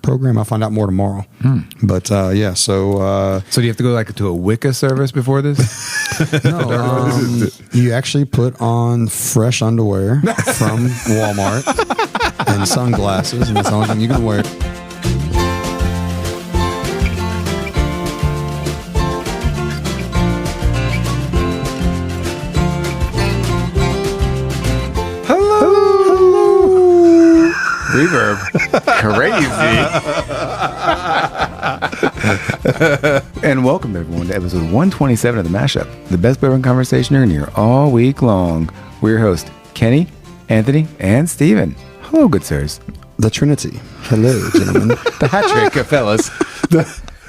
program. I'll find out more tomorrow. But yeah, so do you have to go like to a Wicca service before this? no, you actually put on fresh underwear from Walmart and sunglasses, and that's the only thing you can wear. Reverb. Crazy. And welcome everyone to episode 127 of The Mashup, the best bourbon conversation you're going to hear all week long. We're your hosts, Kenny, Anthony, and Steven. Hello, good sirs. The Trinity. Hello, gentlemen. The hat trick, fellas.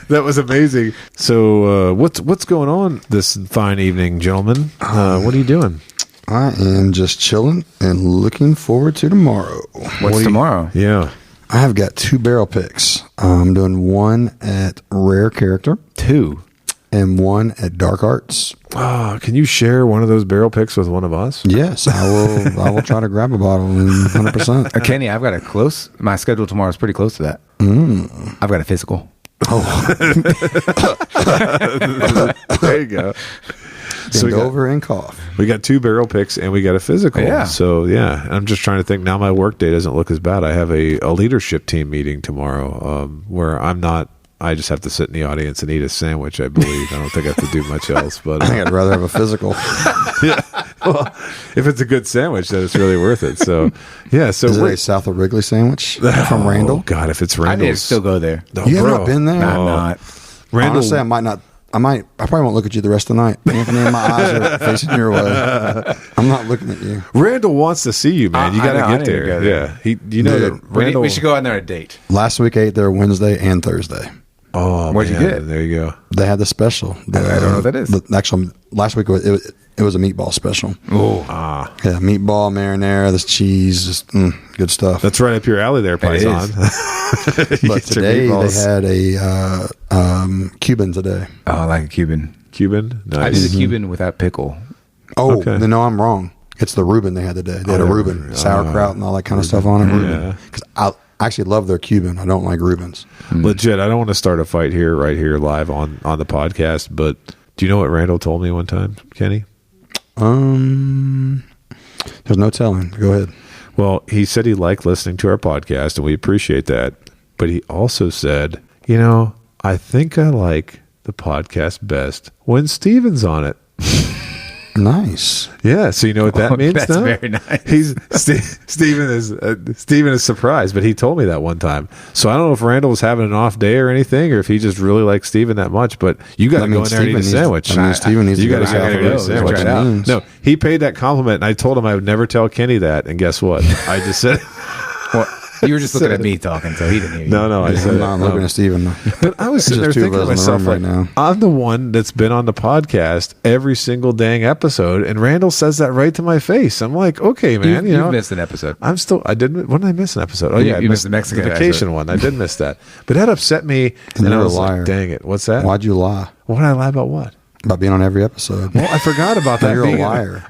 That was amazing. So what's going on this fine evening, gentlemen? What are you doing? I am just chilling and looking forward to tomorrow. What's tomorrow? Yeah. I have got 2 barrel picks. I'm doing one at Rare Character. 2. And one at Dark Arts. Can you share one of those barrel picks with one of us? Yes, I will. I will try to grab a bottle in 100%. Kenny, I've got a close. My schedule tomorrow is pretty close to that. I've got a physical. Oh, there you go. So we over and cough. We got 2 barrel picks and we got a physical. Yeah. So yeah, I'm just trying to think. Now my work day doesn't look as bad. I have a leadership team meeting tomorrow where I'm not. I just have to sit in the audience and eat a sandwich, I believe. I don't think I have to do much else. But I think I'd rather have a physical. yeah. Well, if it's a good sandwich, then it's really worth it. So yeah. So is it a South of Wrigley sandwich from Randall? Oh God, if it's Randall's, I need to still go there. No, you have bro. not been there? No, I'm not. Randall, honestly, I might not. I probably won't look at you the rest of the night. Anthony, my eyes are facing your way. I'm not looking at you. Randall wants to see you, man. You got to get there. Go there. Yeah, you know that Randall. We should go out there on a date. Last week I ate there Wednesday and Thursday. Oh, what'd you get? There you go. They had the special. I don't know what that is. Actually, last week it was a meatball special. Oh, yeah, meatball, marinara, this cheese, just good stuff. That's right up your alley there, Paisan. But today they had a Cuban today. Oh, I like a Cuban. Cuban? Nice. I did a Cuban without pickle. Oh, Okay. No, I'm wrong. It's the Reuben they had today. They had a Reuben, sauerkraut and all that kind of stuff on it. Yeah. Because I actually love their Cuban. I don't like Reubens. Legit, I don't want to start a fight right here live on the podcast, but do you know what Randall told me one time, Kenny? There's no telling. Go ahead. Well, he said he liked listening to our podcast, and we appreciate that. But he also said, I think I like the podcast best when Steven's on it. Nice. Yeah, so you know what that means? That's now? very nice. Steven is surprised, but he told me that one time. So I don't know if Randall was having an off day or anything, or if he just really likes Steven that much. But you got to go in there and eat a sandwich. Steven needs to you go got to to go eat a sandwich. No, he paid that compliment, and I told him I would never tell Kenny that. And guess what? I just said. Well, you were just looking at me talking, so he didn't hear you. No, I said I'm looking at Steven. But I was sitting there thinking to myself, right now. I'm the one that's been on the podcast every single dang episode, and Randall says that right to my face. I'm like, okay, man, you missed an episode. I didn't. When did I miss an episode? Oh, yeah, you missed the Mexican vacation one. I did miss that, but that upset me. And I was like, dang it, what's that? Why'd you lie? Why did I lie about what? About being on every episode. Well, I forgot about that. You're a liar.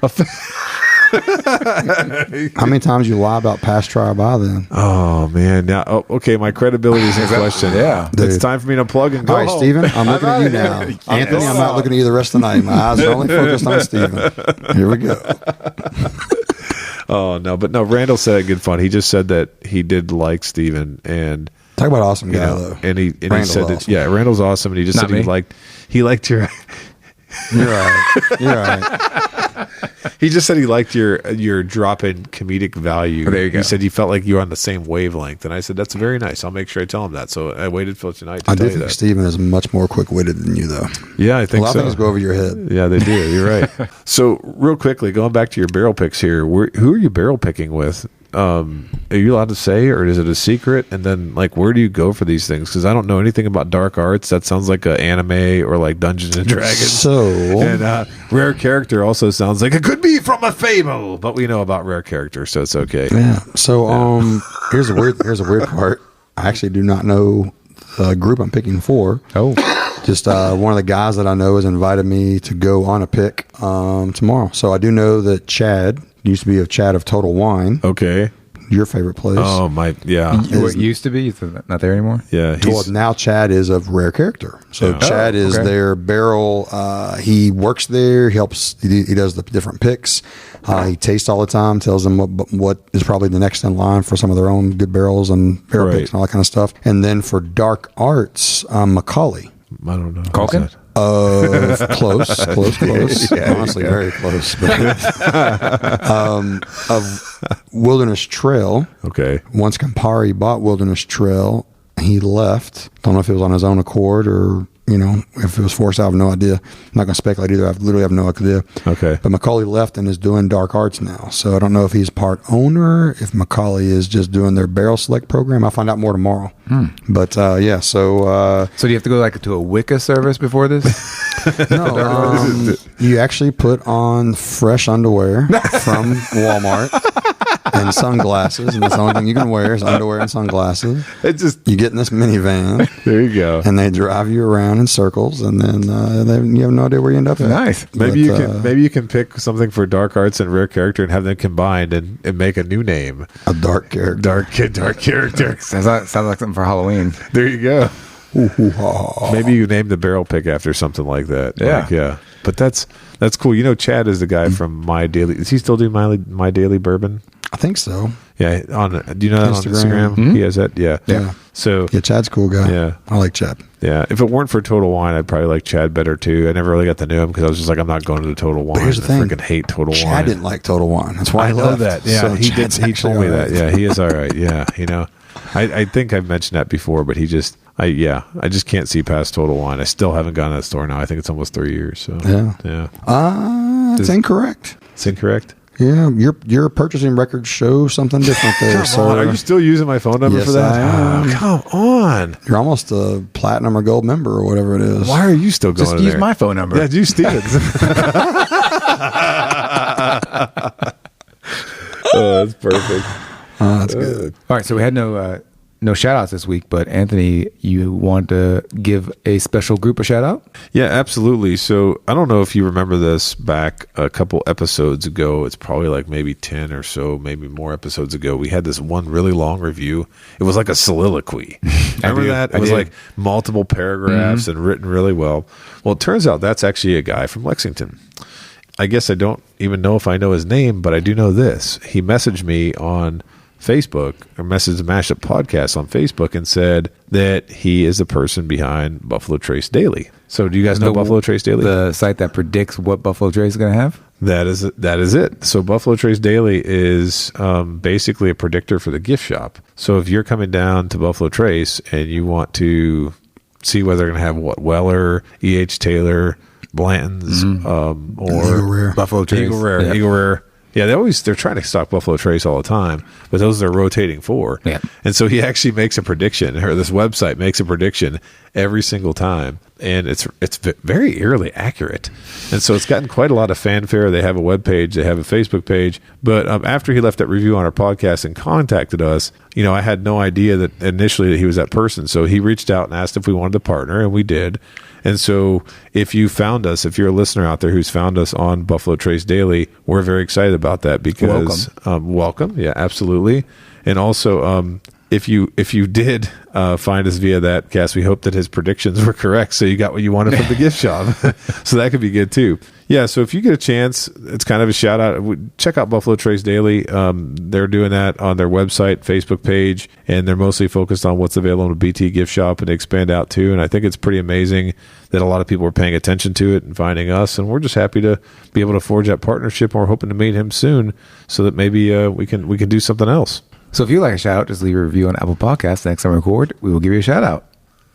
How many times you lie about past try by then? Oh man! Now, okay, my credibility is in question. Yeah, it's time for me to plug and go. All right, Steven, I'm looking at you now. Yes. Anthony, I'm not looking at you the rest of the night. My eyes are only focused on Steven. Here we go. Oh no, but no. Randall said it good fun. He just said that he did like Steven, and talk about awesome guy though. And he said that awesome. Randall's awesome, and he just Not said me. he liked your. You're right. He just said he liked your drop in comedic value. Oh, there you go. He said he felt like you were on the same wavelength, and I said that's very nice. I'll make sure I tell him that. So I waited till tonight to I tell do you think that. Steven is much more quick witted than you, though. Yeah, I think a lot so. of things go over your head. Yeah, they do. You're right. So real quickly, going back to your barrel picks here, who are you barrel picking with? Are you allowed to say, or is it a secret? And then, where do you go for these things? Because I don't know anything about Dark Arts. That sounds like an anime or like Dungeons and Dragons. So, and Rare Character also sounds like it could be from a fable, but we know about Rare Character, so it's okay. Yeah. So, here's a weird part. I actually do not know the group I'm picking for. Oh. Just one of the guys that I know has invited me to go on a pick tomorrow. So I do know that Chad used to be a Chad of Total Wine. Okay. your favorite place. Oh my, yeah, What used to be? Is it not there anymore? yeah. Well, now Chad is of Rare Character. So Yeah. Chad is okay. their barrel. He works there. He helps. He does the different picks. He tastes all the time. Tells them what is probably the next in line for some of their own good barrels and barrel Right. picks and all that kind of stuff. And then for dark arts, Macaulay. I don't know. Culkin? What's that? Close. Honestly, very close. But, of Wilderness Trail. Okay. Once Campari bought Wilderness Trail, he left. Don't know if it was on his own accord or, if it was forced. I have no idea. I'm not going to speculate either. I literally have no idea. Okay. But Macaulay left and is doing dark arts now. So I don't know if he's part owner, if Macaulay is just doing their barrel select program. I'll find out more tomorrow. But yeah, so So do you have to go to a Wicca service before this? no, you actually put on fresh underwear from Walmart and sunglasses, and that's the only thing you can wear is underwear and sunglasses. It just You get in this minivan, there you go. and they drive you around in circles, and then you have no idea where you end up at. Nice. Maybe But, you can pick something for dark arts and rare character and have them combined and make a new name. a dark character. Dark character. Sounds like something for Halloween. There you go. Ooh-hoo-ha. Maybe you name the barrel pick after something like that. Yeah. Yeah. But that's cool. Chad is the guy from My Daily. Is he still doing My Daily Bourbon? I think so. Yeah. Do you know that on Instagram. Instagram? He has that. Yeah. Yeah. So Yeah, Chad's a cool guy. Yeah. I like Chad. yeah, if it weren't for Total Wine, I'd probably like Chad better too. I never really got to know him because I was just like, I'm not going to the Total Wine. here's the thing. I freaking hate Total Chad Wine. didn't like Total Wine. That's why I he know left. that. Yeah, So he did. Chad's He actually told me all that. right. Yeah, he is all right. Yeah, I think I've mentioned that before, but I just can't see past Total Wine. I still haven't gone to that store now. I think it's almost 3 years. So Yeah. It's incorrect. it's incorrect. Yeah, your purchasing records show something different there, Come sir. on, are you still using my phone number Yes, for that? I am. Oh, come on. You're almost a platinum or gold member or whatever it is. Why are you still going Just there? use my phone number. Yeah, use Steven's. Oh, that's perfect. That's good. All right, so we had no shout outs this week, but Anthony, you want to give a special group a shout out? Yeah, absolutely. So I don't know if you remember this back a couple episodes ago. It's probably like maybe 10 or so, maybe more episodes ago. We had this one really long review. It was like a soliloquy. Remember that? It was like multiple paragraphs and written really well. Well, it turns out that's actually a guy from Lexington. I guess I don't even know if I know his name, but I do know this. He messaged me on Facebook, or messaged the Mashup Podcast on Facebook, and said that he is the person behind Buffalo Trace Daily. So do you guys know Buffalo Trace Daily? The site that predicts what Buffalo Trace is going to have? That is it. So Buffalo Trace Daily is basically a predictor for the gift shop. So if you're coming down to Buffalo Trace and you want to see whether they're going to have Weller, E.H. Taylor, Blanton's, or Eagle Rare. Buffalo Trace. Eagle Rare. Yeah. Eagle Rare. Yeah, they're trying to stock Buffalo Trace all the time, but those they're rotating for. Yeah. And so he actually makes a prediction, or this website makes a prediction every single time, and it's very eerily accurate. And so it's gotten quite a lot of fanfare. They have a web page, they have a Facebook page, but after he left that review on our podcast and contacted us, I had no idea that initially that he was that person. So he reached out and asked if we wanted to partner, and we did. And so if you found us, if you're a listener out there who's found us on Buffalo Trace Daily, we're very excited about that because welcome. Yeah, absolutely. And also, if you did find us via that, Cass, we hope that his predictions were correct. So you got what you wanted from the gift shop. So that could be good too. Yeah. So if you get a chance, it's kind of a shout out. Check out Buffalo Trace Daily. They're doing that on their website, Facebook page, and they're mostly focused on what's available in the BT gift shop and expand out too. And I think it's pretty amazing that a lot of people are paying attention to it and finding us. And we're just happy to be able to forge that partnership. And we're hoping to meet him soon so that maybe we can do something else. So if you like a shout out, just leave a review on Apple Podcasts. Next time we record, we will give you a shout out.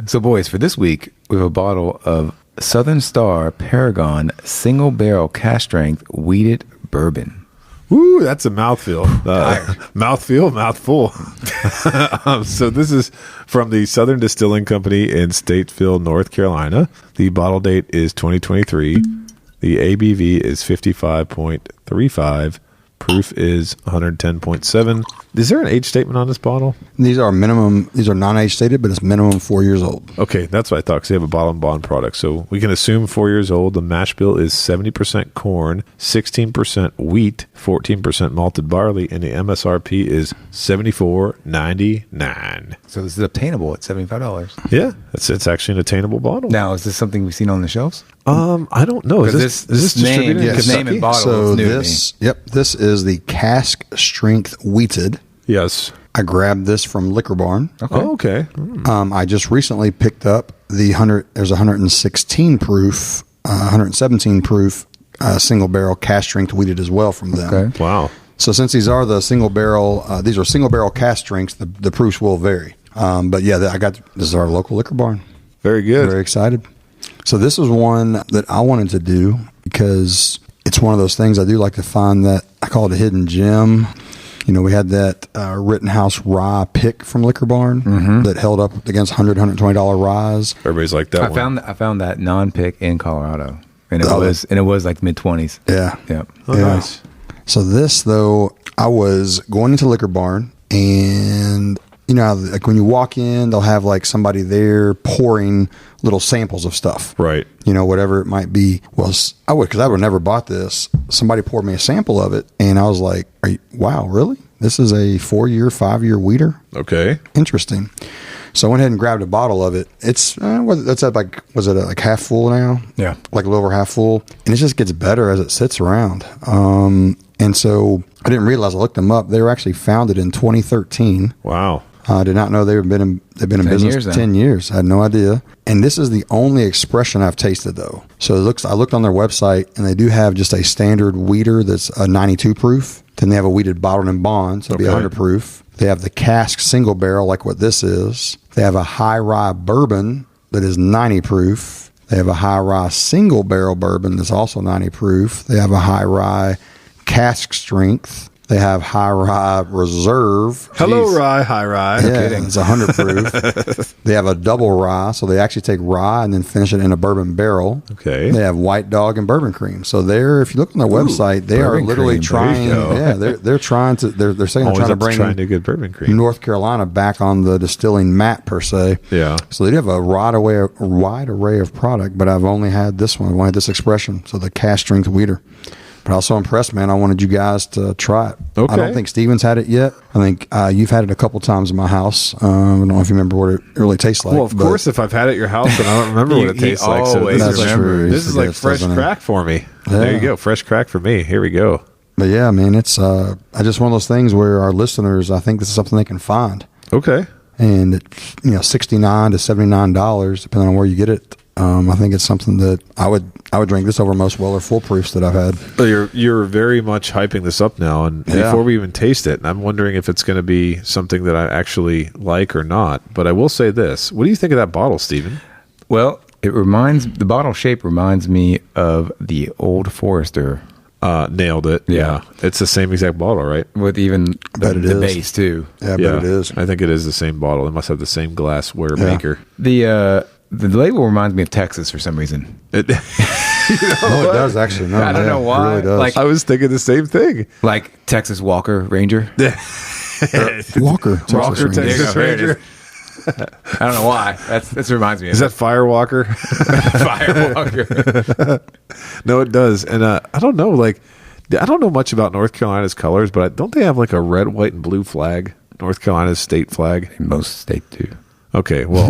So boys, for this week, we have a bottle of Southern Star Paragon single barrel cask strength wheated bourbon. Woo, that's a mouthfeel. Mouthful. So this is from the Southern Distilling Company in Statesville, North Carolina. The bottle date is 2023. The ABV is 55.35%. Proof is 110.7. Is there an age statement on this bottle? These are non-age stated, but it's minimum 4 years old. Okay, that's what I thought, because they have a bottle and bond product. So we can assume 4 years old. The mash bill is 70% corn, 16% wheat, 14% malted barley, and the MSRP is $74.99. So this is obtainable at $75. Yeah, it's actually an attainable bottle. Now, is this something we've seen on the shelves? I don't know. Is this distributed in Yes. Name and bottle So is new this, this is the Cask Strength Wheated. Yes. I grabbed this from Liquor Barn. Okay. Oh, okay. I just recently picked up the 100. There's 116 proof, 117 proof single barrel cask strength wheated as well from them. Okay. Wow. So since these are the single barrel, these are single barrel cask strengths. The proofs will vary. But yeah, this is our local Liquor Barn. Very good. Very excited. So this is one that I wanted to do because it's one of those things I do like to find that I call it a hidden gem. You know, we had that Rittenhouse rye pick from Liquor Barn that held up against $100, $120 ryes. Everybody's like that one. I found that non-pick in Colorado, and it was like mid-20s. Yeah. Yep. Oh, nice. So this, though, I was going into Liquor Barn, and you know, like when you walk in, they'll have like somebody there pouring little samples of stuff. Right. You know, whatever it might be. Well, because I would have never bought this. Somebody poured me a sample of it, and I was like, wow, really? This is a 4-year, 5-year weeder? Okay. Interesting. So I went ahead and grabbed a bottle of it. It's, that's at like, was it like half full now? Yeah. Like a little over half full. And it just gets better as it sits around. And so I didn't realize, I looked them up. They were actually founded in 2013. Wow. I did not know they've been in business 10 years. I had no idea. And this is the only expression I've tasted, though. So I looked on their website, and they do have just a standard weeder that's a 92 proof. Then they have a weeded bottled and bond, so it'll be 100 proof. They have the cask single barrel, like what this is. They have a high rye bourbon that is 90 proof. They have a high rye single barrel bourbon that's also 90 proof. They have a high rye cask strength. They have high rye reserve. Hello, rye, high rye. Yeah, it's 100 proof. They have a double rye, so they actually take rye and then finish it in a bourbon barrel. Okay. They have white dog and bourbon cream. So if you look on their website, they are literally trying. Yeah, they're trying to. They're saying they're trying to bring a good bourbon cream. North Carolina back on the distilling map per se. Yeah. So they do have a wide array of product, but I've only had this one. I've only had this expression. So the cask strength weeder. But I was so impressed, man. I wanted you guys to try it. Okay. I don't think Steven's had it yet. I think you've had it a couple times in my house. I don't know if you remember what it really tastes like. Well, of course, if I've had it at your house, then I don't remember what it tastes like. So this is like fresh crack for me. Yeah. There you go. Fresh crack for me. Here we go. But yeah, man, it's just one of those things where our listeners, I think this is something they can find. Okay. And it's, $69 to $79, depending on where you get it. I think it's something that I would drink this over most Weller full proofs that I've had. You're very much hyping this up now, and before we even taste it, I'm wondering if it's going to be something that I actually like or not. But I will say this: what do you think of that bottle, Stephen? Well, the bottle shape reminds me of the Old Forester. Nailed it. Yeah, it's the same exact bottle, right? With even the base too. Yeah, I bet it is. I think it is the same bottle. It must have the same glassware maker. The label reminds me of Texas for some reason. It does actually. No, I don't know why. It really does. Like, I was thinking the same thing. Like Texas Walker Ranger. Walker, Texas Ranger. I don't know why. That reminds me of Is that Firewalker? Firewalker. No, it does. And I don't know. Like, I don't know much about North Carolina's colors, but don't they have like a red, white, and blue flag? North Carolina's state flag. Most states do. Okay, well,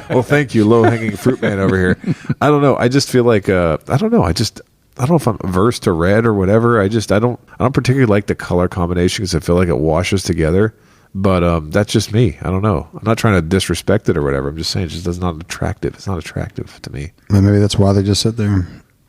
well, thank you, low-hanging fruit man over here. I don't know. I just feel like I don't know. I don't know if I'm averse to red or whatever. I don't particularly like the color combination because I feel like it washes together. But that's just me. I don't know. I'm not trying to disrespect it or whatever. I'm just saying it's just not attractive. It's not attractive to me. Maybe that's why they just sit there.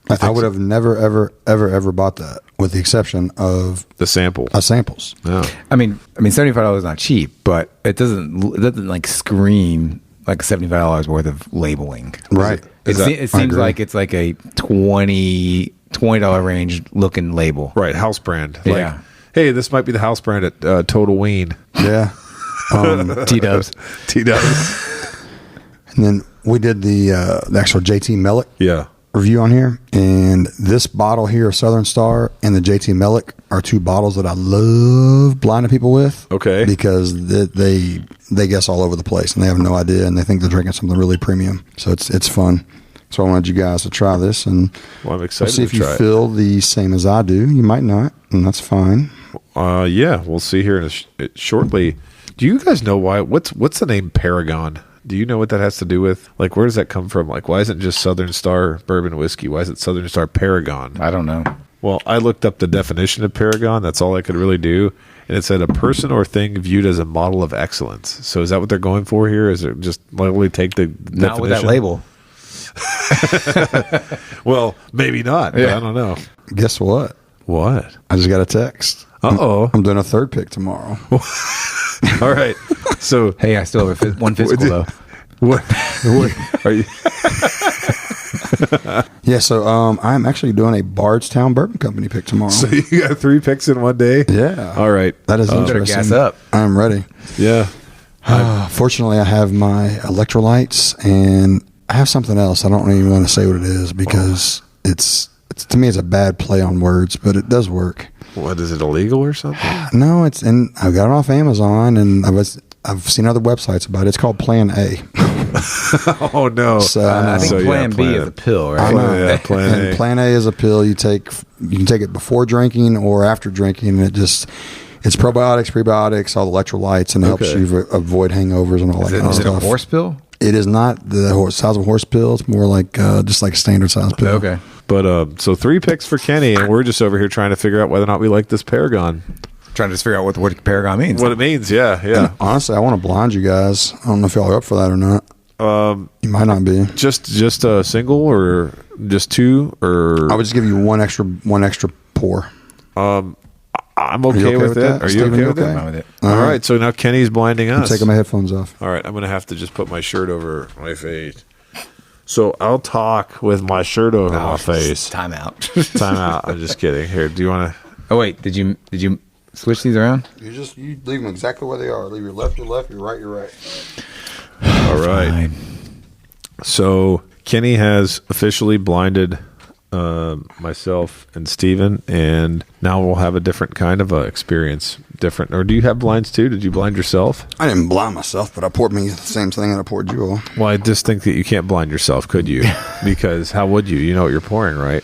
I would have never, ever bought that, with the exception of the samples. No. I mean, $75 is not cheap, but it doesn't like scream like $75 worth of labeling. Right. It seems like it's like a $20 range looking label. Right. House brand. Yeah. Hey, this might be the house brand at Total Ween. Yeah. T-dubs. T-dubs. And then we did the actual JT Mellick. Yeah. review on here, and this bottle here of Southern Star and the JT Melick are two bottles that I love blinding people with. Okay. Because they guess all over the place and they have no idea and they think they're drinking something really premium. So it's fun. So I wanted you guys to try this, and I'm excited we'll see if to you try feel the same as I do. You might not, and that's fine. Yeah, we'll see here shortly. Do you guys know why? What's the name Paragon? Do you know what that has to do with? Like, where does that come from? Like, why isn't it just Southern Star bourbon whiskey? Why is it Southern Star Paragon? I don't know. Well, I looked up the definition of Paragon. That's all I could really do. And it said a person or thing viewed as a model of excellence. So is that what they're going for here? Is it just literally take the Not definition? with that label. Well, maybe not. Yeah. I don't know. Guess what? What? I just got a text. Uh-oh. I'm doing a third pick tomorrow. All right. So, Hey, I still have one physical, though. what are you? Yeah, so I'm actually doing a Bardstown Bourbon Company pick tomorrow. So you got 3 picks in one day? Yeah. All right. That is Better interesting. gas up. I'm ready. Yeah. Fortunately, I have my electrolytes, and I have something else. I don't even want to say what it is because it's to me it's a bad play on words, but it does work. What, is it illegal or something? No, I got it off Amazon, and I've seen other websites about it. It's called Plan A. Oh no! So, I think So, yeah, Plan B Plan- is a pill, I right? know. Yeah, Plan And A. Plan A is a pill you take. You can take it before drinking or after drinking. And it's probiotics, prebiotics, all the electrolytes, and it helps Okay. you avoid hangovers and all that kind of Is it a stuff. horse pill? It is not the size of a horse pill. It's more like just like a standard size pill. Okay. But so 3 picks for Kenny, and we're just over here trying to figure out whether or not we like this Paragon. Trying to just figure out what the word Paragon means. What it means? Yeah. And honestly, I want to blind you guys. I don't know if y'all are up for that or not. You might not be. Just a single or just 2 or I would just give you one extra pour. I'm you okay, okay with with it. that? Are you Steven, okay you with okay? it? I'm with it. All right. So now Kenny's blinding us. I'm taking my headphones off. All right, I'm going to have to just put my shirt over my face. So I'll talk with my shirt over my face. Time out. Time out. I'm just kidding. Here, do you want to? Oh wait, did you switch these around? You leave them exactly where they are. Leave your left, your right, your right. All right. Fine. So Kenny has officially blinded myself and Steven, and now we'll have a different kind of experience. Different. Or do you have blinds too? Did you blind yourself? I didn't blind myself, but I poured me the same thing that I poured you all. Well, I just think that you can't blind yourself, could you? Because how would you? You know what you're pouring, right?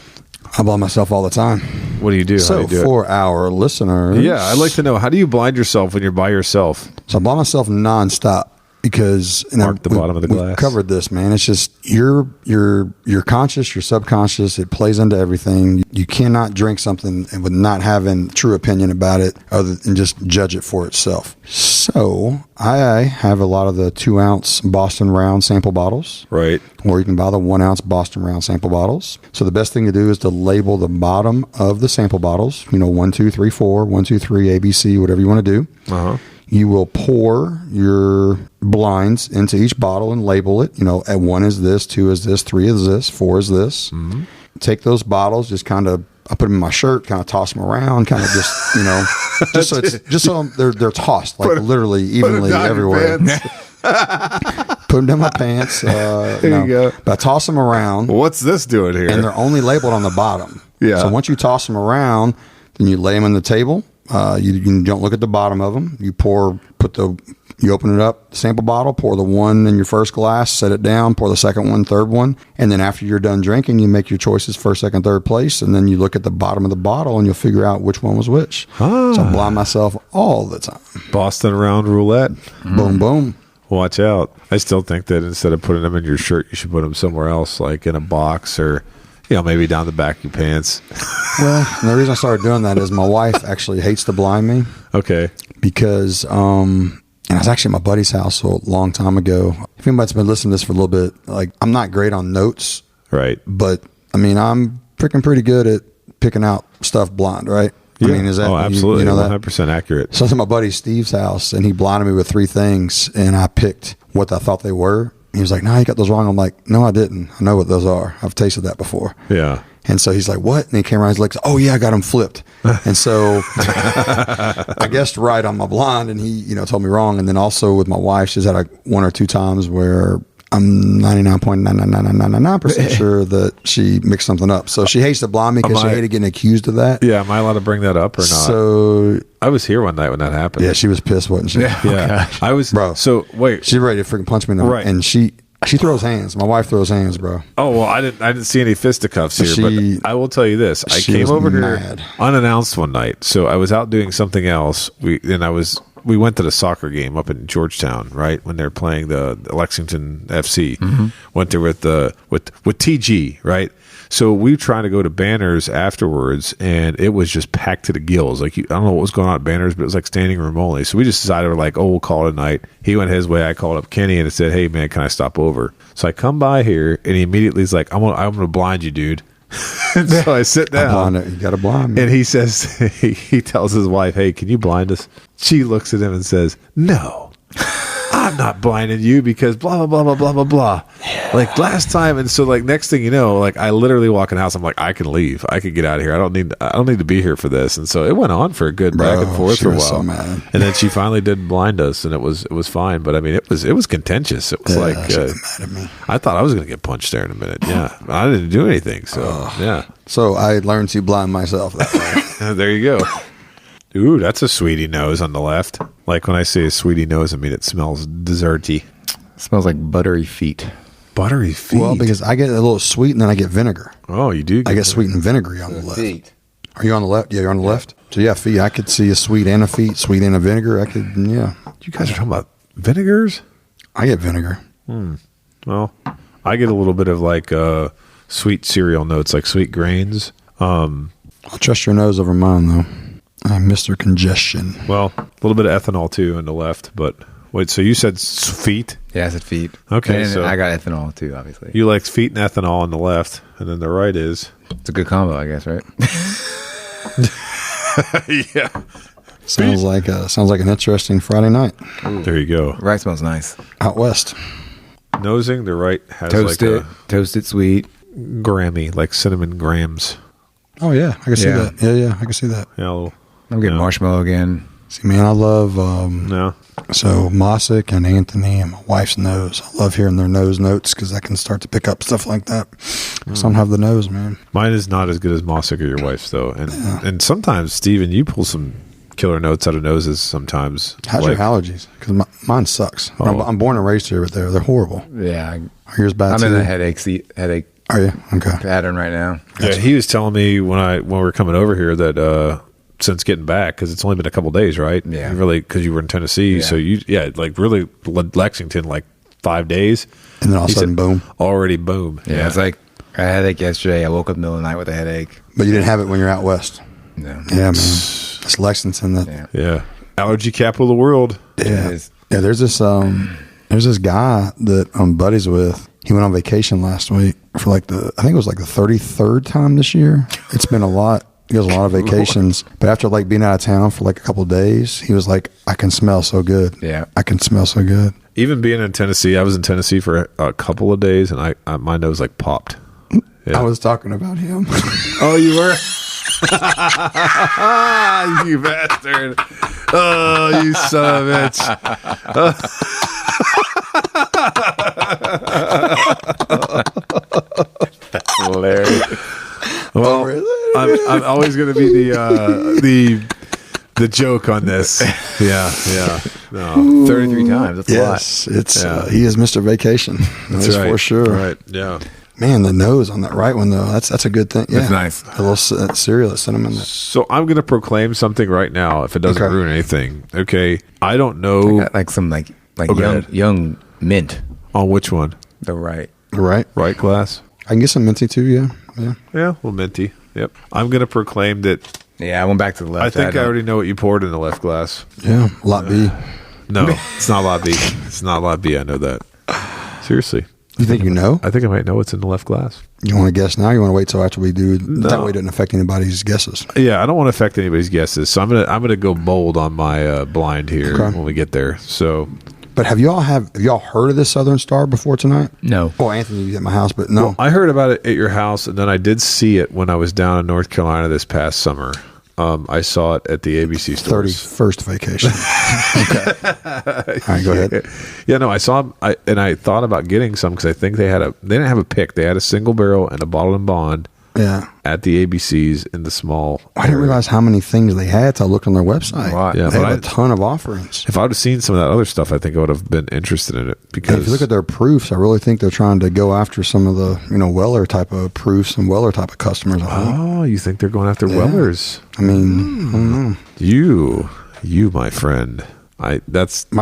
I blind myself all the time. What do you do? How So do you do for our listeners, yeah, I'd like to know, how do you blind yourself when you're by yourself? So I blind myself nonstop because Mark the bottom of the glass. We've covered this, man. It's just you're conscious, your subconscious. It plays into everything. You cannot drink something and with not having true opinion about it, other than just judge it for itself. So I have a lot of the 2-ounce Boston Round sample bottles. Right. Or you can buy the 1-ounce Boston Round sample bottles. So the best thing to do is to label the bottom of the sample bottles. 1, 2, 3, 4, 1, 2, 3, ABC, whatever you want to do. Uh-huh. You will pour your blinds into each bottle and label it. At 1 is this, 2 is this, 3 is this, 4 is this. Mm-hmm. Take those bottles, just kind of, I put them in my shirt, kind of toss them around, kind of just, just so they're tossed, like literally evenly everywhere. Put them down my pants. There you go. But I toss them around. What's this doing here? And they're only labeled on the bottom. Yeah. So once you toss them around, then you lay them on the table. You don't look at the bottom of them. You open it up, sample bottle, pour the one in your first glass, set it down, pour the second one, third one. And then after you're done drinking, you make your choices first, second, third place. And then you look at the bottom of the bottle and you'll figure out which one was which. So I blind myself all the time. Boston Round Roulette. Boom, boom. Watch out. I still think that instead of putting them in your shirt, you should put them somewhere else, like in a box or, maybe down the back of your pants. Well, and the reason I started doing that is my wife actually hates to blind me. Okay. Because, and I was actually at my buddy's house a long time ago. If anybody's been listening to this for a little bit, like, I'm not great on notes. Right. But, I'm freaking pretty good at picking out stuff blind, right? Yeah. Is that... absolutely. You know that? 100% accurate. So I was at my buddy Steve's house, and he blinded me with 3 things, and I picked what I thought they were. He was like, "No, you got those wrong." I'm like, "No, I didn't. I know what those are. I've tasted that before." Yeah. And so he's like, "What?" And he came around. He's like, "Oh yeah, I got them flipped." And so I guessed right on my blind, and he, told me wrong. And then also with my wife, she's had 1 or 2 times where I'm 99.99999% sure that she mixed something up. So she hates to blind me because she hated getting accused of that. Yeah, am I allowed to bring that up or not? So I was here one night when that happened. yeah, she was pissed, wasn't she? Yeah. I was, bro. So wait, she's ready to freaking punch me in the right, and she throws hands. My wife throws hands, bro. Oh well, I didn't see any fisticuffs here, but I will tell you this: I came over here unannounced one night. So I was out doing something else. We went to the soccer game up in Georgetown, right when they're playing the Lexington FC. Mm-hmm. Went there with TG, right? So we were trying to go to Banners afterwards, and it was just packed to the gills. Like I don't know what was going on at Banners, but it was like standing room only. So we just decided we're like, we'll call it a night. He went his way. I called up Kenny and said, hey man, can I stop over? So I come by here, and he immediately is like, I'm gonna blind you, dude. So I sit down. You got to blind me. And he says, he tells his wife, hey, can you blind us? She looks at him and says, no, I'm not blinding you because blah, blah, blah, blah, blah, blah, blah. Yeah. Like last time. And so like next thing you know, like I literally walk in the house. I'm like, I can leave. I could get out of here. I don't need to be here for this. And so it went on for a good back and forth for a while. So mad. And then she finally did blind us, and it was fine. But I mean, it was contentious. It was mad at me. I thought I was going to get punched there in a minute. Yeah. I didn't do anything. So yeah. So I learned to blind myself that way. There you go. Ooh, that's a sweetie nose on the left. Like when I say a sweetie nose, I mean it smells desserty. It smells like buttery feet. Buttery feet? Well, because I get a little sweet and then I get vinegar. Oh, you do? I get sweet and vinegary on the left. Feet. Are you on the left? Yeah, you're on the left. So yeah, feet. I could see a sweet and a feet, sweet and a vinegar. I could, yeah. You guys are talking about vinegars? I get vinegar. Well, I get a little bit of like sweet cereal notes, like sweet grains. I'll trust your nose over mine, though. I'm Mr. Congestion. Well, a little bit of ethanol, too, on the left. But wait, so you said feet? Yeah, I said feet. Okay, and so I got ethanol, too, obviously. You like feet and ethanol on the left, and then the right is? It's a good combo, I guess, right? Yeah. Sounds like an interesting Friday night. Ooh. There you go. Right smells nice. Out west. Nosing, the right has toasted sweet. Grammy, like cinnamon grams. Oh, yeah. I can see that. Yeah, I can see that. Yeah, I'm getting marshmallow again. See, man, I love so Mossick and Anthony and my wife's nose. I love hearing their nose notes because I can start to pick up stuff like that. I don't have the nose, man. Mine is not as good as Mossick or your wife's, though. And sometimes, Steven, you pull some killer notes out of noses sometimes. How's your allergies? Because mine sucks. Oh. I'm born and raised here, but they're horrible. Yeah. Are yours bad too? I'm in a headache. Are you? Okay. Pattern right now. Gotcha. Yeah, he was telling me when we were coming over here that since getting back, because it's only been a couple days, right? Yeah. Really, because you were in Tennessee, so like really Lexington, like 5 days, and then all of a sudden, boom, already boom. Yeah, it's like I had a headache yesterday. I woke up in the middle of the night with a headache. But you didn't have it when you're out west. No. Yeah, man. It's Lexington. Yeah. Allergy capital of the world. Yeah. Yeah. There's this guy that I'm buddies with. He went on vacation last week for I think it was like the 33rd time this year. It's been a lot. He goes a lot of vacations. But after like being out of town for like a couple of days, he was like, I can smell so good. Yeah. I can smell so good. Even being in Tennessee, I was in Tennessee for a couple of days, and my nose like popped. Yeah. I was talking about him. Oh, you were? You bastard. Oh, you son of a bitch. That's hilarious. Well, I'm always going to be the joke on this. Yeah. No. 33 times. That's a lot. It's he is Mr. Vacation. That's right. For sure. Right. Yeah. Man, the nose on that right one though, that's a good thing. Yeah, that's nice. A little cereal, cinnamon. So I'm going to proclaim something right now. If it doesn't ruin anything, okay. I don't know. I got like some like young mint. On which one? The right glass. I can get some minty too. Yeah. A little minty. Yep. I'm going to proclaim that. Yeah, I went back to the left. I think I already know what you poured in the left glass. Yeah, lot B. No, it's not lot B. It's not lot B. I know that. Seriously. You think you know? I think I might know what's in the left glass. You want to guess now? Or you want to wait till after we do? No. That way it doesn't affect anybody's guesses. Yeah, I don't want to affect anybody's guesses. So I'm gonna go bold on my blind here when we get there. So, but have y'all heard of this Southern Star before tonight? No. Well, Anthony, you at my house, but no. Well, I heard about it at your house, and then I did see it when I was down in North Carolina this past summer. I saw it at the ABC stores. 31st vacation. Okay. All right, go ahead. Yeah, no, I saw them, and I thought about getting some because I think they didn't have a pick. They had a single barrel and a bottled and bond. Yeah. At the ABCs in the small. I didn't realize how many things they had till I looked on their website. Wow. Yeah, they have a ton of offerings. If I would have seen some of that other stuff, I think I would have been interested in it. Because if you look at their proofs, I really think they're trying to go after some of the Weller type of proofs and Weller type of customers. Oh, you think they're going after Wellers? I mean, I don't know. You, my friend. Might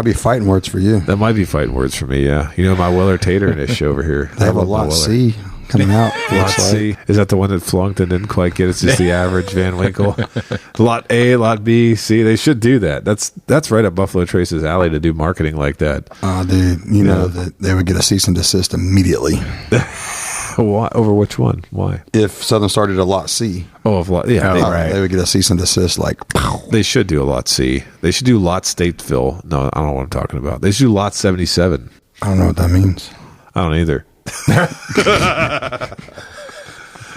be fighting words for you. That might be fighting words for me. Yeah, my Weller Tater dish over here. They have a lot C coming out. Lot C. Is that the one that flunked and didn't quite get it? It's just the average Van Winkle. Lot A, Lot B, C. They should do that. That's right up Buffalo Trace's alley to do marketing like that. Oh, dude, you know that they would get a cease and desist immediately. Why? Over which one? Why? If Southern started a Lot C. Oh, if Lot, yeah. They would get a cease and desist like. They should do a Lot C. They should do Lot Stateville. No, I don't know what I'm talking about. They should do Lot 77. I don't know what that means. I don't either.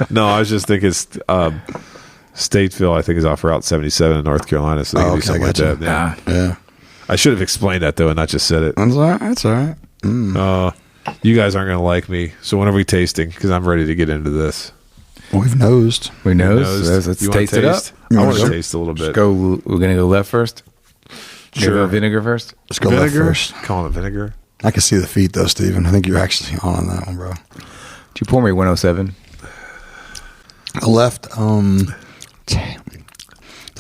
No, I was just thinking Stateville, I think, is off Route 77 in North Carolina, so they can do something like that. Yeah. I should have explained that, though, and not just said it. That's all right. You guys aren't going to like me, so when are we tasting? Because I'm ready to get into this. We've nosed. We nosed. Let's taste it up. I want to taste a little bit. We're going to go left first? Sure. Go vinegar first? Let's go left first. Calling it vinegar. I can see the feet, though, Steven. I think you're actually on that one, bro. Did you pour me 107? The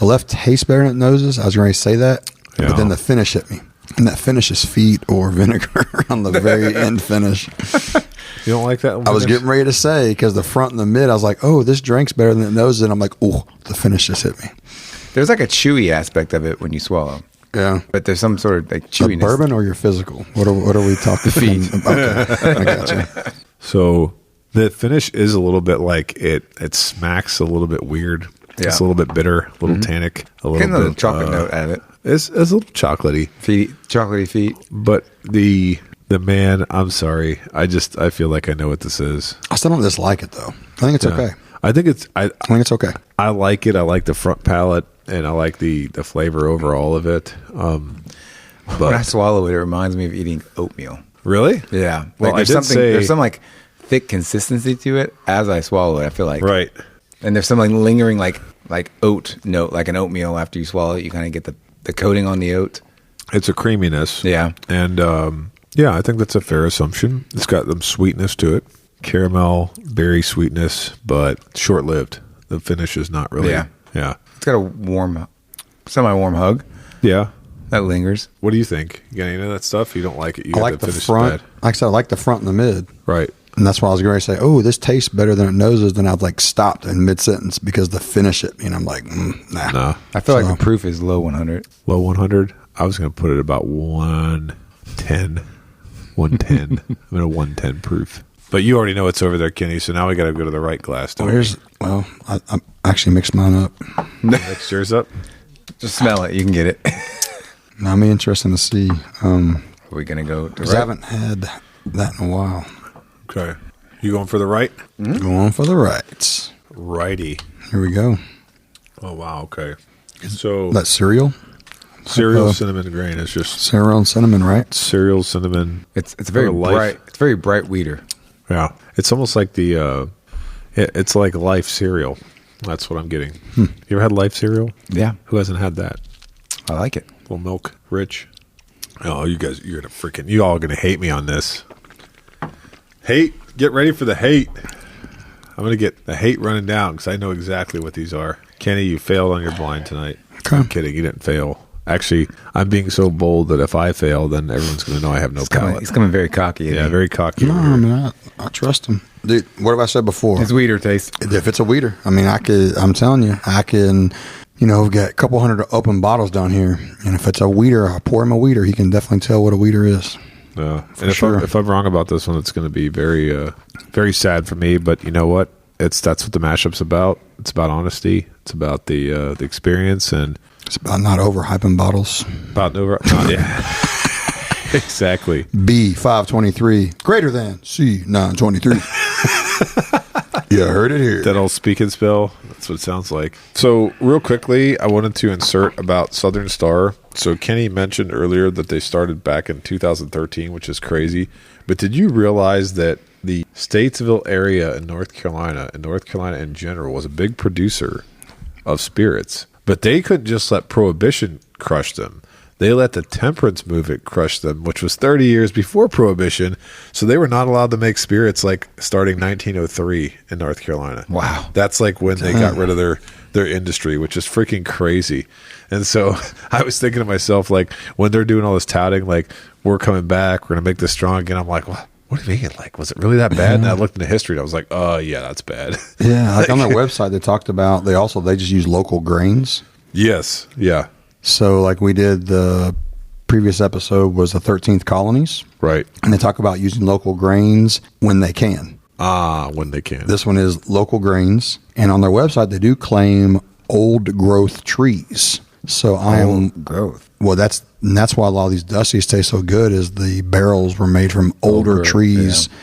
left tastes better than it noses. I was going to say that, but then the finish hit me. And that finish is feet or vinegar on the very end finish. You don't like that? I was getting ready to say, because the front and the mid, I was like, oh, this drink's better than it noses. And I'm like, oh, the finish just hit me. There's like a chewy aspect of it when you swallow. Yeah. But there's some sort of like chewiness. The bourbon or your physical? What are we talking? The feet. Okay, I got you. So the finish is a little bit like it smacks a little bit weird. Yeah. It's a little bit bitter, a little tannic, a little bit chocolate note out of it. It's a little chocolatey. Chocolatey feet. But the man, I'm sorry. I feel like I know what this is. I still don't dislike it though. I think it's okay. I think it's okay. I like it. I like the front palate and I like the flavor overall of it. But when I swallow it, it reminds me of eating oatmeal. Really? Yeah. Well, like there's some like thick consistency to it as I swallow it. I feel like right. And there's some like lingering like oat note, like an oatmeal. After you swallow it, you kind of get the coating on the oat. It's a creaminess. Yeah. And I think that's a fair assumption. It's got some sweetness to it. Caramel, berry sweetness, but short-lived. The finish is not really. Yeah. Yeah. It's got a semi-warm hug. Yeah. That lingers. What do you think? You got any of that stuff? You don't like it? You I like the front. Like I said, I like the front and the mid. Right. And that's why I was going to say, oh, this tastes better than it noses. Then I'd like stopped in mid-sentence because the finish hit me. And I'm like, nah. I feel like the proof is low 100. Low 100? I was going to put it about 110. 110. I'm at a 110 proof. But you already know it's over there, Kenny, so now we got to go to the right glass. I actually mixed mine up. Mix yours up? Just smell it. You can get it. Now, I'm interested to see. Are we going to go to right? I haven't had that in a while. Okay. You going for the right? Mm-hmm. Going for the right. Righty. Here we go. Oh, wow. Okay. So that's cereal? Cereal cinnamon grain is just cereal and cinnamon, right? Cereal cinnamon. It's very bright. It's very bright weeder. Yeah. It's almost like it's like Life cereal. That's what I'm getting. You ever had Life cereal? Yeah. Who hasn't had that? I like it. A little milk rich. Oh, you all gonna hate me on this. Hate. Get ready for the hate. I'm gonna get the hate running down because I know exactly what these are. Kenny, you failed on your blind tonight. Okay. I'm kidding. You didn't fail. Actually, I'm being so bold that if I fail, then everyone's going to know I have no palate. He's coming very cocky. Yeah, very cocky. No, I mean, I trust him. Dude, what have I said before? It's weeder taste. If it's a weeder, I mean, I'm telling you, I can, we've got a couple hundred open bottles down here. And if it's a weeder, I pour him a weeder. He can definitely tell what a weeder is. And if I'm wrong about this one, it's going to be very, very sad for me. But you know what? That's what the mashup's about. It's about honesty. It's about the experience, and it's about not overhyping bottles. Yeah. Exactly. B523 greater than C923. You heard it here. That old speak and spell That's what it sounds like. So real quickly, I wanted to insert about Southern Star. So Kenny mentioned earlier that they started back in 2013, which is crazy. But did you realize that the Statesville area in North Carolina, and North Carolina in general, was a big producer of spirits? But they couldn't just let Prohibition crush them. They let the temperance movement crush them, which was 30 years before Prohibition. So they were not allowed to make spirits like starting 1903 in North Carolina. Wow. That's like when they got rid of their industry, which is freaking crazy. And so I was thinking to myself, like, when they're doing all this touting, like, we're coming back, we're going to make this strong again. I'm like, what do you mean? Like, was it really that bad? And I looked into history and I was like, oh, yeah, that's bad. Yeah. Like on their website, they talked about, they just use local grains. Yes. Yeah. So like we did, the previous episode was the 13th colonies. Right. And they talk about using local grains when they can. When they can. This one is local grains. And on their website, they do claim old growth trees. So growth. Well, that's why a lot of these Dusty's taste so good, is the barrels were made from older trees. Yeah.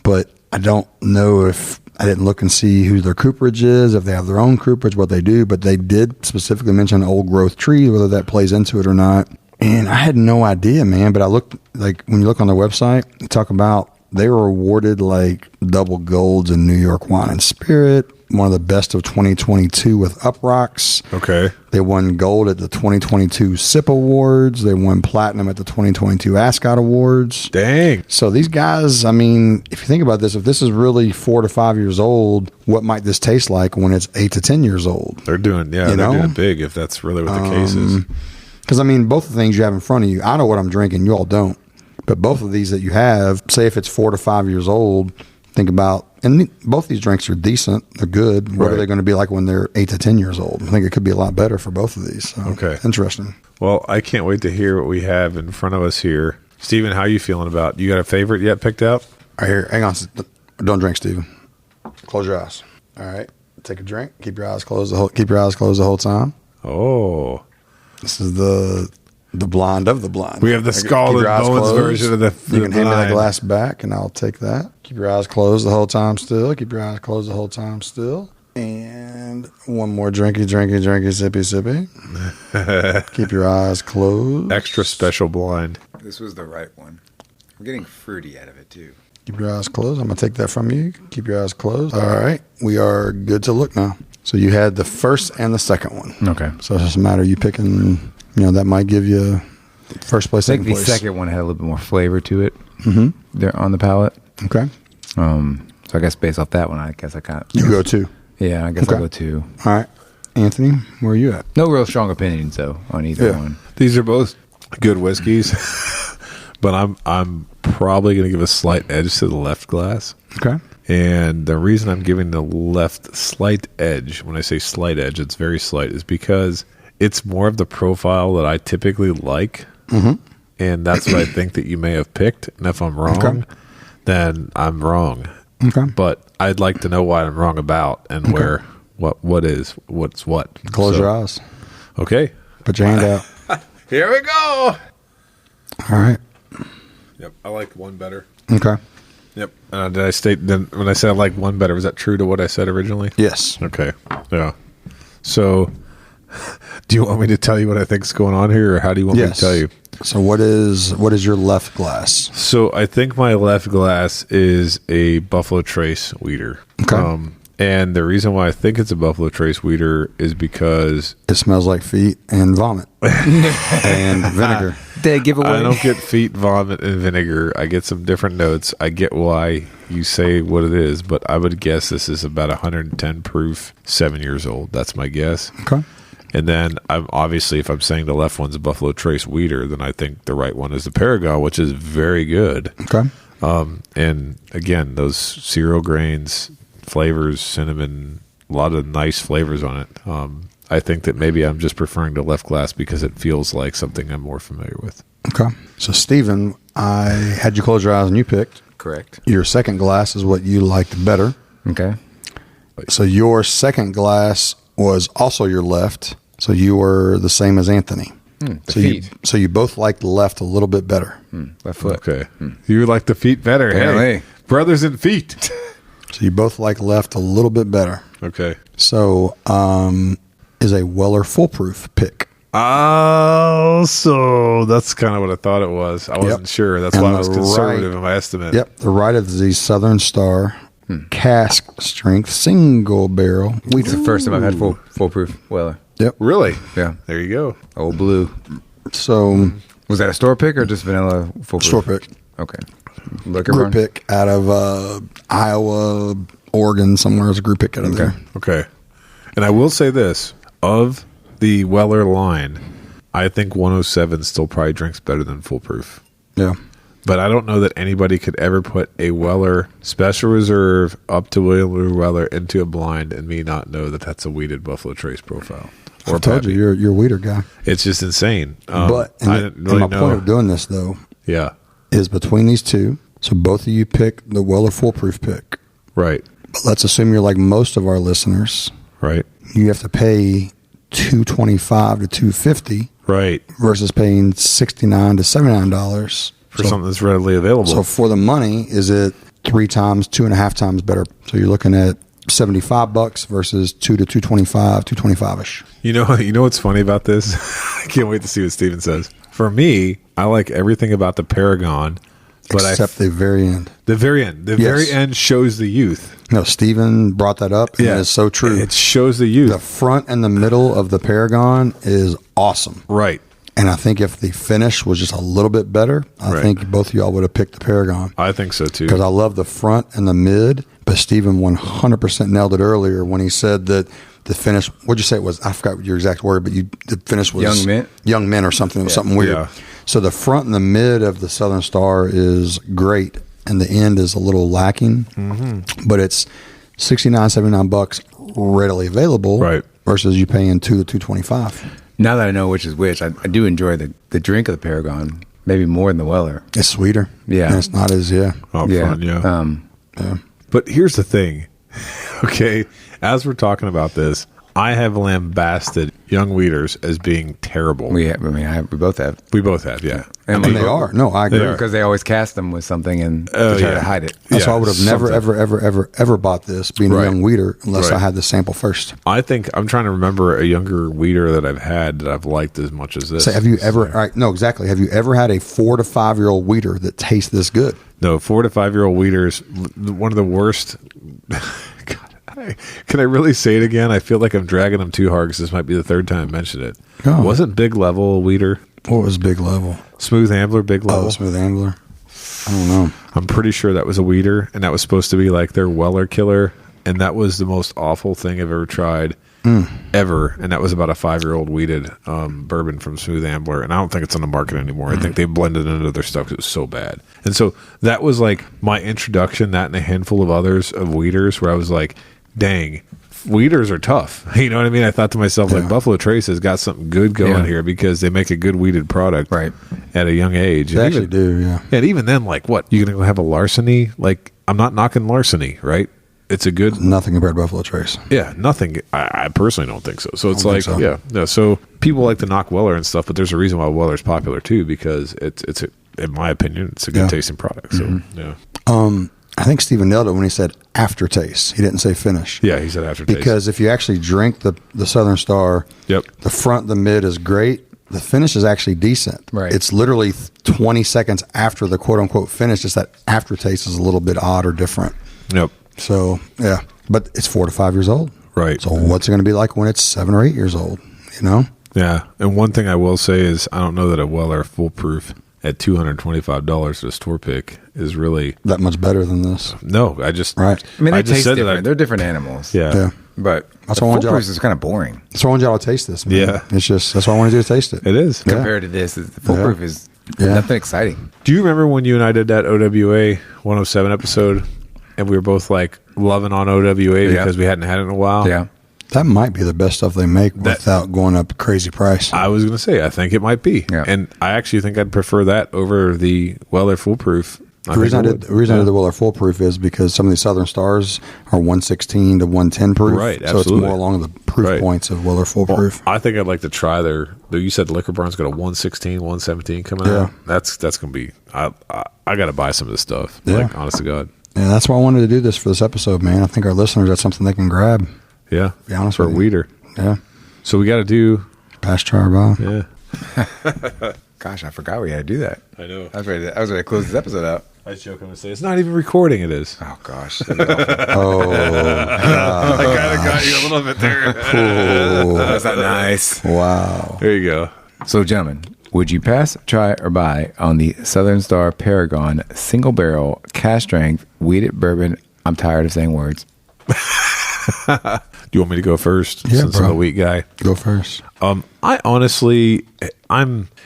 But I don't know if, I didn't look and see who their cooperage is, if they have their own cooperage, what they do, but they did specifically mention old growth tree, whether that plays into it or not. And I had no idea, man, but I looked, like when you look on their website, they talk about they were awarded like double golds in New York Wine and Spirit, one of the best of 2022 with Uprocks. Okay. They won gold at the 2022 SIP Awards. They won platinum at the 2022 Ascot Awards. Dang. So these guys, I mean, if you think about this, if this is really 4 to 5 years old, what might this taste like when it's 8 to 10 years old? They're doing it big if that's really what the case is. Because, I mean, both the things you have in front of you, I know what I'm drinking, you all don't. But both of these that you have, say if it's 4 to 5 years old, think about, and both these drinks are decent, they're good. What are they going to be like when they're 8 to 10 years old? I think it could be a lot better for both of these. So, okay. Interesting. Well, I can't wait to hear what we have in front of us here. Steven, how are you feeling about it? You got a favorite yet picked out? All right, here, hang on. Don't drink, Steven. Close your eyes. All right. Take a drink. Keep your eyes closed the whole time. Oh. This is the blind of the blind. We have the Skull and Bones version of the You can hand me that glass back, and I'll take that. Keep your eyes closed the whole time still. Keep your eyes closed the whole time still. And one more drinky, sippy. Keep your eyes closed. Extra special blind. This was the right one. I'm getting fruity out of it, too. Keep your eyes closed. I'm going to take that from you. Keep your eyes closed. All right. We are good to look now. So you had the first and the second one. Okay. So it's just a matter of you picking... that might give you first place, second place. I think the second one had a little bit more flavor to it there on the palate. Okay. So I guess based off that one, I guess I kind of... You go 2. Yeah, I guess I'll go 2. All right. Anthony, where are you at? No real strong opinions, though, on either one. These are both good whiskeys, but I'm probably going to give a slight edge to the left glass. Okay. And the reason I'm giving the left slight edge, when I say slight edge, it's very slight, is because... it's more of the profile that I typically like, and that's what I think that you may have picked. And if I'm wrong, then I'm wrong. Okay. But I'd like to know what I'm wrong about and where what's what. Close your eyes. Okay. Put your hand out. Here we go. All right. Yep. I like one better. Okay. Yep. Did I state then when I said I like one better? Was that true to what I said originally? Yes. Okay. Yeah. So. Do you want me to tell you what I think is going on here, or how do you want me to tell you? So what is your left glass? So I think my left glass is a Buffalo Trace Weeder. Okay. And the reason why I think it's a Buffalo Trace Weeder is because... it smells like feet and vomit. And vinegar. They give away. I don't get feet, vomit, and vinegar. I get some different notes. I get why you say what it is, but I would guess this is about 110 proof, 7 years old. That's my guess. Okay. And then, obviously, if I'm saying the left one's a Buffalo Trace Weeder, then I think the right one is the Paragon, which is very good. Okay. And again, those cereal grains, flavors, cinnamon, a lot of nice flavors on it. I think that maybe I'm just preferring the left glass because it feels like something I'm more familiar with. Okay. So, Stephen, I had you close your eyes and you picked. Correct. Your second glass is what you liked better. Okay. So, your second glass was also your left. So you were the same as Anthony. So you both liked the left a little bit better. Left foot. Okay. You like the feet better. Apparently. Hey, brothers in feet. So you both like left a little bit better. Okay. So is a Weller foolproof pick. Oh, so that's kind of what I thought it was. I wasn't sure. That's why I was conservative in my estimate. Yep. The right of the Southern Star cask strength single barrel. It's the first time I've had foolproof Weller. Yep. Really? Yeah. There you go. Old Blue. So Was that a store pick or just vanilla foolproof? store pick. Okay. Liquor Group barn? pick out of Iowa, Oregon, somewhere. There's a group pick out of there. Okay. And I will say this. Of the Weller line, I think 107 still probably drinks better than foolproof. Yeah. But I don't know that anybody could ever put a Weller Special Reserve up to William Lou Weller into a blind and me not know that that's a weeded Buffalo Trace profile. I told you, you're a weeder guy. It's just insane. But I didn't really my know. point of doing this, though, is between these two. So both of you pick the Weller foolproof pick. Right. But let's assume you're like most of our listeners. Right. You have to pay $225 to $250. Right. Versus paying $69 to $79 for something that's readily available. So for the money, is it 3 times, 2.5 times better? So you're looking at $75 versus $2 to $225, $225ish. You know what's funny about this? I can't wait to see what Steven says. For me, I like everything about the Paragon, but except the very end. The very end. The very end shows the youth. No, Steven brought that up, and it's so true. It shows the youth. The front and the middle of the Paragon is awesome. Right. And I think if the finish was just a little bit better, I think both of y'all would have picked the Paragon. I think so too. Because I love the front and the mid, but Steven 100% nailed it earlier when he said that the finish, what'd you say it was? I forgot your exact word, but the finish was Young Men or something. It was something weird. Yeah. So the front and the mid of the Southern Star is great, and the end is a little lacking, but it's $69, $79 readily available, right? Versus you paying $2 to $225. Now that I know which is which, I do enjoy the drink of the Paragon maybe more than the Weller. It's sweeter, and it's not as fun, But here's the thing, okay? As we're talking about this, I have lambasted young weeders as being terrible. We both have. We both have, yeah. And they are. No, I agree. Because they always cast them with something and to try to hide it. That's why I would have never, ever bought this being a young weeder unless I had the sample first. I think I'm trying to remember a younger weeder that I've had that I've liked as much as this. So have you ever? No, exactly. Have you ever had a 4 to 5 year old weeder that tastes this good? No, 4 to 5 year old weeders. One of the worst. Can I really say it again? I feel like I'm dragging them too hard because this might be the third time I mentioned it. Oh. Wasn't Big Level a weeder? What was Big Level? Smooth Ambler, Big Level. Oh, Smooth Ambler. I don't know. I'm pretty sure that was a weeder, and that was supposed to be like their Weller killer, and that was the most awful thing I've ever tried, ever. And that was about a 5-year-old weeded bourbon from Smooth Ambler, and I don't think it's on the market anymore. I think they blended it into their stuff because it was so bad. And so that was like my introduction, that and a handful of others of weeders, where I was like, dang, weeders are tough. You know what I mean? I thought to myself, like, Buffalo Trace has got something good going here because they make a good weeded product at a young age. They actually do, yeah. And even then, like, what? You're going to have a larceny? Like, I'm not knocking larceny, right? It's a good... Nothing compared to Buffalo Trace. Yeah, nothing. I personally don't think so. So it's like, so people like to knock Weller and stuff, but there's a reason why Weller's popular too, because it's in my opinion, it's a good tasting product. So, I think Steven nailed it when he said aftertaste. He didn't say finish. Yeah, he said aftertaste. Because if you actually drink the Southern Star, the front, the mid is great. The finish is actually decent. Right. It's literally 20 seconds after the quote-unquote finish. Just that aftertaste is a little bit odd or different. Yep. So, yeah. But it's 4 to 5 years old. Right. So what's it going to be like when it's 7 or 8 years old? You know? Yeah. And one thing I will say is I don't know that a Weller foolproof at $225 at a store pick is really that much better than this. No, I just right. I mean, they taste different. They're different animals. Yeah. But that's why I want y'all. Is kind of boring. That's why I want y'all to taste this. Man. Yeah. It's just that's why I wanted you to taste it. It is compared to this. The foolproof is nothing exciting. Do you remember when you and I did that OWA 107 episode, and we were both like loving on OWA because we hadn't had it in a while? Yeah. That might be the best stuff they make without going up crazy price. I was going to say, I think it might be. Yeah. And I actually think I'd prefer that over the Weller Foolproof. The reason I did the Weller Foolproof is because some of these Southern Stars are 116 to 110 proof. Right, absolutely. So it's more along the proof points of Weller Foolproof. Well, I think I'd like to try you said Liquor Barn's got a 116, 117 coming out. That's going to be, I got to buy some of this stuff. Like, honest to God. Yeah, that's why I wanted to do this for this episode, man. I think our listeners, that's something they can grab. Yeah. Be honest for with a weeder. Yeah. So we got to do... Pass, try, or buy. Yeah. Gosh, I forgot we had to do that. I know. I was ready to close this episode out. I was joking to say, it's not even recording, it is. Oh, gosh. Oh, I kind of got you a little bit there. That's not nice. wow. There you go. So, gentlemen, would you pass, try, or buy on the Southern Star Paragon single barrel cask strength weeded bourbon? I'm tired of saying words. Do you want me to go first? Yeah, since bro. I'm the wheat guy. Go first. I honestly,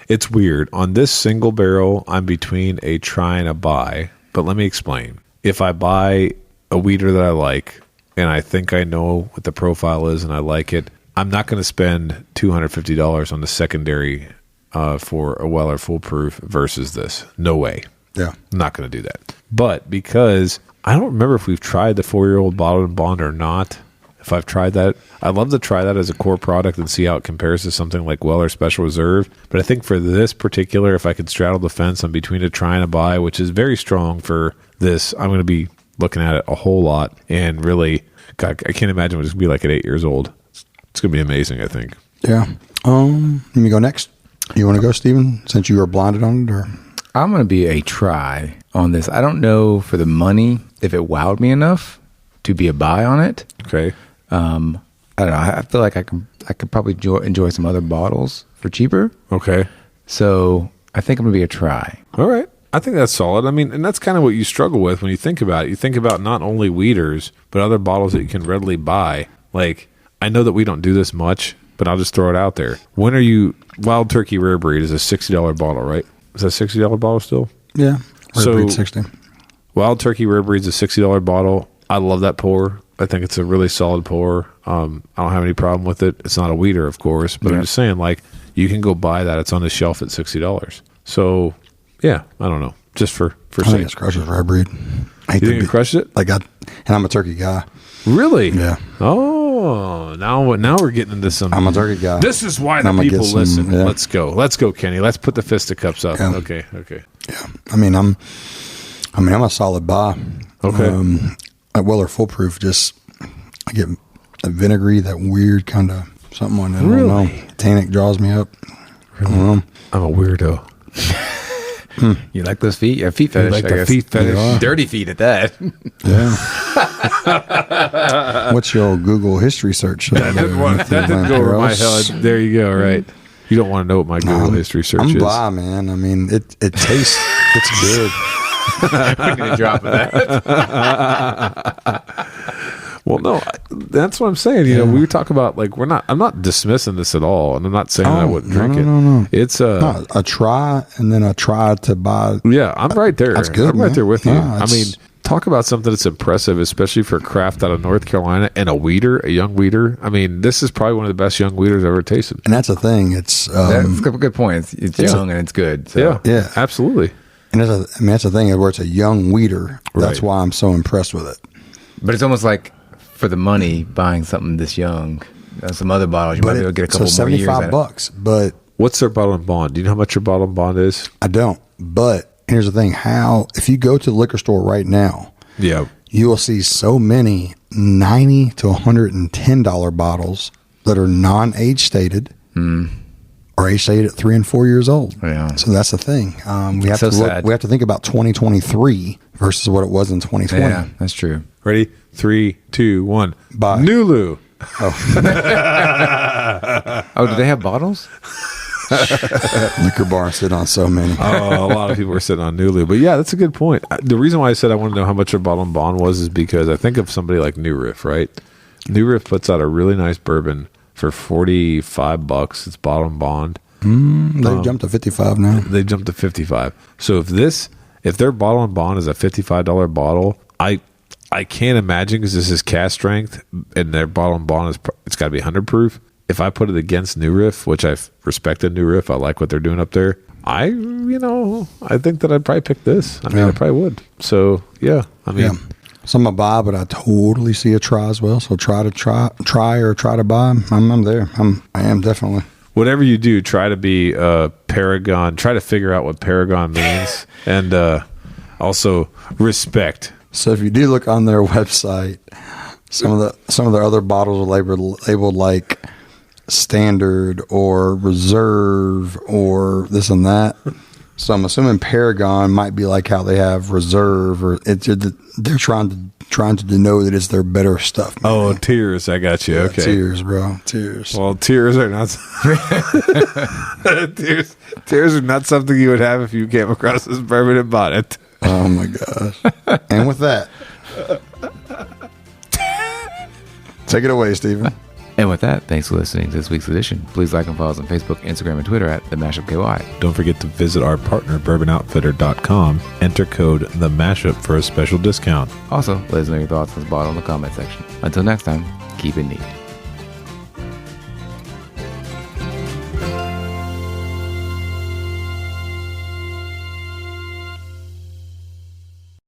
it's weird. On this single barrel, I'm between a try and a buy. But let me explain. If I buy a weeder that I like, and I think I know what the profile is and I like it, I'm not going to spend $250 on the secondary for a Weller Full Proof versus this. No way. Yeah. I'm not going to do that. But because I don't remember if we've tried the 4-year-old bottled and bond or not. If I've tried that, I'd love to try that as a core product and see how it compares to something like Weller Special Reserve. But I think for this particular, if I could straddle the fence, I'm between a try and a buy, which is very strong for this. I'm going to be looking at it a whole lot. And really, God, I can't imagine what it's going to be like at 8 years old. It's going to be amazing, I think. Yeah. Let me go next. You want to go, Steven, since you were blinded on it? Or? I'm going to be a try on this. I don't know for the money if it wowed me enough to be a buy on it. Okay. I don't know. I feel like I could probably enjoy some other bottles for cheaper. Okay. So I think I'm going to be a try. All right. I think that's solid. I mean, and that's kind of what you struggle with when you think about it. You think about not only weeders, but other bottles that you can readily buy. Like, I know that we don't do this much, but I'll just throw it out there. When are you... Wild Turkey Rare Breed is a $60 bottle, right? Is that a $60 bottle still? Yeah. Rare Breed 60. Wild Turkey Rare Breed is a $60 bottle. I love that pour. I think it's a really solid pour. I don't have any problem with it. It's not a weeder, of course, but I'm just saying, like, you can go buy that. It's on the shelf at $60. So, yeah, I don't know. Just for I think it's crushes Rare Breed. You think it crushed it? And I'm a turkey guy. Really? Yeah. Oh, now we're getting into some... I'm a turkey guy. This is why the people listen. Yeah. Let's go, Kenny. Let's put the fisticuffs up. Yeah. Okay. Yeah. I mean, I'm a solid buy. Okay. At Weller Full Proof, I get a vinegary, that weird kind of something on it. I don't know. Tannic draws me up. Really? I'm a weirdo. You like those feet? Yeah, feet fetish. You like the feet fetish? Yeah. Dirty feet at that. Yeah. What's your old Google history search? That didn't go over my head. There you go. Right. You don't want to know what my Google history search is. I'm buy, man. I mean, it tastes. It's good. We're going to drop that. Well, no, that's what I'm saying. You know, we talk about, like, I'm not dismissing this at all, and I'm not saying I wouldn't drink it. No. It's a try, and then a try to buy. Yeah, I'm right there. That's good. I'm right there with you. No, I mean, talk about something that's impressive, especially for craft out of North Carolina and a young weeder. I mean, this is probably one of the best young weeders I've ever tasted. And that's the thing. It's that's a good point. It's young and it's good. So. Yeah, absolutely. And that's the thing where it's a young weeder. That's why I'm so impressed with it. But it's almost like for the money buying something this young, some other bottles, you might be able to get a couple more years. $75, but what's their bottle and bond? Do you know how much your bottle and bond is? I don't. But here's the thing: if you go to the liquor store right now, you will see so many $90 to $110 bottles that are non-age stated. Or age stated at 3 and 4 years old. Yeah. So that's the thing. We have to think about 2023 versus what it was in 2020. Yeah, that's true. Ready? 3, 2, 1. Bye. Nulu. Oh, do they have bottles? Liquor bar sitting on so many. Oh, a lot of people are sitting on Nulu. But yeah, that's a good point. The reason why I said I want to know how much a bottle and bond was is because I think of somebody like New Riff, right? New Riff puts out a really nice bourbon for $45. It's bottle and bond. They've jumped to 55 now. They jumped to 55. So if their bottle and bond is a $55 bottle, I can't imagine, because this is cask strength and their bottle and bond it's got to be 100 proof. If I put it against New Riff, which I've respected New Riff, I like what they're doing up there. I think that I'd probably pick this. I mean, I probably would. So yeah, I mean, So I'm a buy, but I totally see a try as well. So try to buy. I'm there. I am definitely. Whatever you do, try to be Paragon. Try to figure out what Paragon means, and also respect So if you do look on their website, some of their other bottles are labeled like standard or reserve or this and that. So I'm assuming Paragon might be like how they have reserve, or they're trying to denote that it's their better stuff. Maybe. Oh, tiers. I got you. Okay. Tiers, bro. Tiers. Well, tiers are not tiers are not something you would have if you came across this bourbon and bought it. Oh my gosh. And with that, take it away, Stephen. And with that, thanks for listening to this week's edition. Please like and follow us on Facebook, Instagram, and Twitter at The Mashup KY. Don't forget to visit our partner, bourbonoutfitter.com. Enter code The Mashup for a special discount. Also, let us know your thoughts on this bottle in the comment section. Until next time, keep it neat.